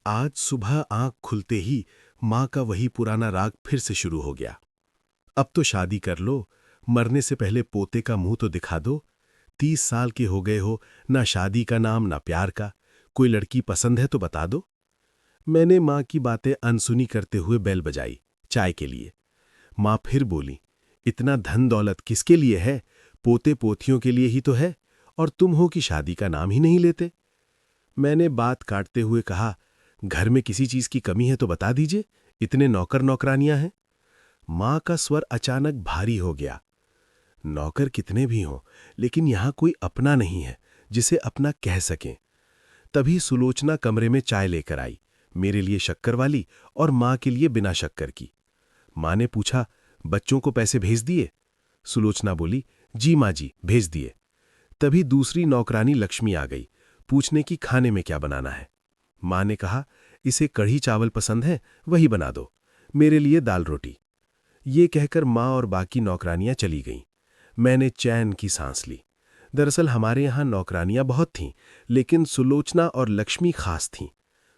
आज सुबह आंख खुलते ही माँ का वही पुराना राग फिर से शुरू हो गया। अब तो शादी कर लो, मरने से पहले पोते का मुंह तो दिखा दो। 30 साल के हो गए हो, ना शादी का नाम ना प्यार का। कोई लड़की पसंद है तो बता दो। मैंने माँ की बातें अनसुनी करते हुए बेल बजाई, चाय के लिए। माँ फिर बोली, इतना धन दौलत किसके लिए है? पोते पोतियों के लिए ही तो है। और तुम हो कि शादी का नाम ही नहीं लेते। मैंने बात काटते हुए कहा, घर में किसी चीज की कमी है तो बता दीजिए, इतने नौकर नौकरानियां हैं। मां का स्वर अचानक भारी हो गया। नौकर कितने भी हों, लेकिन यहां कोई अपना नहीं है जिसे अपना कह सकें। तभी सुलोचना कमरे में चाय लेकर आई, मेरे लिए शक्कर वाली और मां के लिए बिना शक्कर की। मां ने पूछा, बच्चों को पैसे भेज दिए? सुलोचना बोली, जी मां जी, भेज दिए। तभी दूसरी नौकरानी लक्ष्मी आ गई, पूछने की खाने में क्या बनाना है। मां ने कहा, इसे कढ़ी चावल पसंद है, वही बना दो। मेरे लिए दाल रोटी। ये कहकर मां और बाकी नौकरानियां चली गईं। मैंने चैन की सांस ली। दरअसल हमारे यहां नौकरानियां बहुत थीं, लेकिन सुलोचना और लक्ष्मी खास थीं।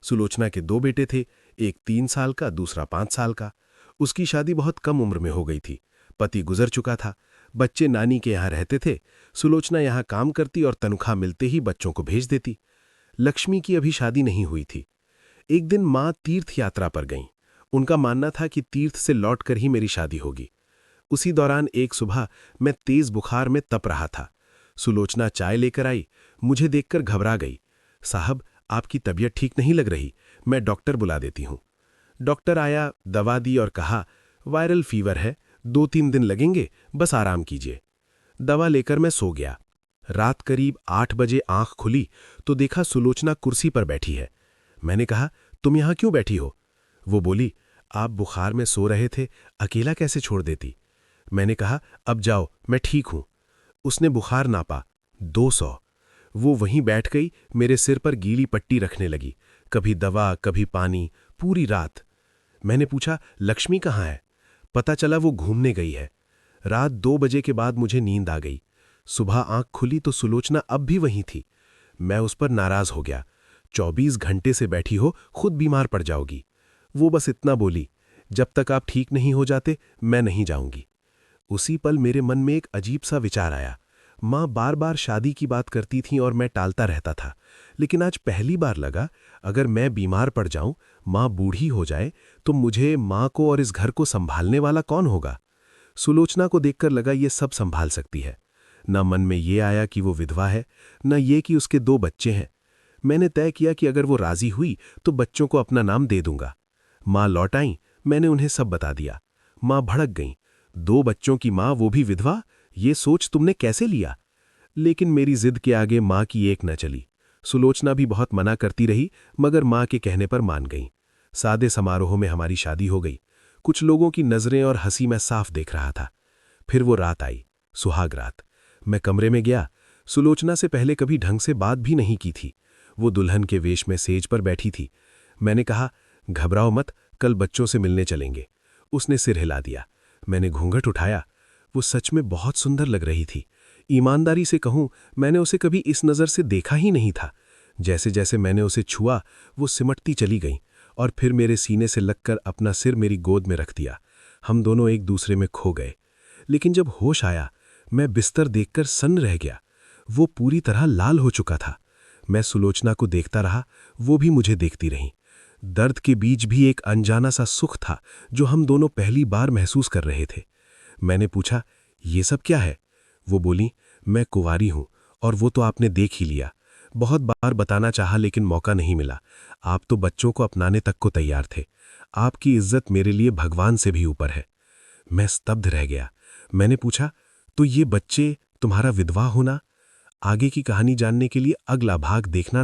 सुलोचना के 2 बेटे थे, एक 3 साल का, दूसरा 5 साल का। उसकी शादी बहुत कम उम्र में हो गई थी। पति गुजर चुका था। बच्चे नानी के यहाँ रहते थे। सुलोचना यहाँ काम करती और तनख्वाह मिलते ही बच्चों को भेज देती। लक्ष्मी की अभी शादी नहीं हुई थी। एक दिन मां तीर्थ यात्रा पर गईं। उनका मानना था कि तीर्थ से लौटकर ही मेरी शादी होगी। उसी दौरान एक सुबह मैं तेज बुखार में तप रहा था। सुलोचना चाय लेकर आई, मुझे देखकर घबरा गई। साहब, आपकी तबीयत ठीक नहीं लग रही, मैं डॉक्टर बुला देती हूं। डॉक्टर आया, दवा दी और कहा, वायरल फीवर है, 2-3 दिन लगेंगे, बस आराम कीजिए। दवा लेकर मैं सो गया। रात करीब 8 बजे आंख खुली तो देखा सुलोचना कुर्सी पर बैठी है। मैंने कहा, तुम यहां क्यों बैठी हो? वो बोली, आप बुखार में सो रहे थे, अकेला कैसे छोड़ देती? मैंने कहा, अब जाओ, मैं ठीक हूं। उसने बुखार नापा, 200। वो वहीं बैठ गई, मेरे सिर पर गीली पट्टी रखने लगी, कभी दवा कभी पानी, पूरी रात। मैंने पूछा, लक्ष्मी कहाँ है? पता चला वो घूमने गई है। रात 2 बजे के बाद मुझे नींद आ गई। सुबह आंख खुली तो सुलोचना अब भी वहीं थी। मैं उस पर नाराज हो गया। 24 घंटे से बैठी हो, खुद बीमार पड़ जाओगी। वो बस इतना बोली, जब तक आप ठीक नहीं हो जाते मैं नहीं जाऊंगी। उसी पल मेरे मन में एक अजीब सा विचार आया। माँ बार बार शादी की बात करती थी और मैं टालता रहता था, लेकिन आज पहली बार लगा, अगर मैं बीमार पड़ जाऊं, माँ बूढ़ी हो जाए, तो मुझे, माँ को और इस घर को संभालने वाला कौन होगा? सुलोचना को देखकर लगा ये सब संभाल सकती है। न मन में ये आया कि वो विधवा है, न ये कि उसके 2 बच्चे हैं। मैंने तय किया कि अगर वो राजी हुई तो बच्चों को अपना नाम दे दूंगा। माँ लौट आई, मैंने उन्हें सब बता दिया। माँ भड़क गईं, 2 बच्चों की माँ, वो भी विधवा, ये सोच तुमने कैसे लिया? लेकिन मेरी जिद के आगे माँ की एक न चली। सुलोचना भी बहुत मना करती रही, मगर माँ के कहने पर मान गईं। सादे समारोह में हमारी शादी हो गई। कुछ लोगों की नजरें और हंसी मैं साफ देख रहा था। फिर वो रात आई, सुहाग रात। मैं कमरे में गया। सुलोचना से पहले कभी ढंग से बात भी नहीं की थी। वो दुल्हन के वेश में सेज पर बैठी थी। मैंने कहा, घबराओ मत, कल बच्चों से मिलने चलेंगे। उसने सिर हिला दिया। मैंने घूंघट उठाया। वो सच में बहुत सुंदर लग रही थी। ईमानदारी से कहूं, मैंने उसे कभी इस नज़र से देखा ही नहीं था। जैसे जैसे मैंने उसे छुआ, वो सिमटती चली गई और फिर मेरे सीने से लगकर अपना सिर मेरी गोद में रख दिया। हम दोनों एक दूसरे में खो गए। लेकिन जब होश आया, मैं बिस्तर देखकर सन्न रह गया। वो पूरी तरह लाल हो चुका था। मैं सुलोचना को देखता रहा, वो भी मुझे देखती रही। दर्द के बीच भी एक अनजाना सा सुख था जो हम दोनों पहली बार महसूस कर रहे थे। मैंने पूछा, ये सब क्या है? वो बोली, मैं कुंवारी हूं और वो तो आपने देख ही लिया। बहुत बार बताना चाहा लेकिन मौका नहीं मिला। आप तो बच्चों को अपनाने तक को तैयार थे। आपकी इज्जत मेरे लिए भगवान से भी ऊपर है। मैं स्तब्ध रह गया। मैंने पूछा, तो ये बच्चे तुम्हारा विधवा होना? आगे की कहानी जानने के लिए अगला भाग देखना ना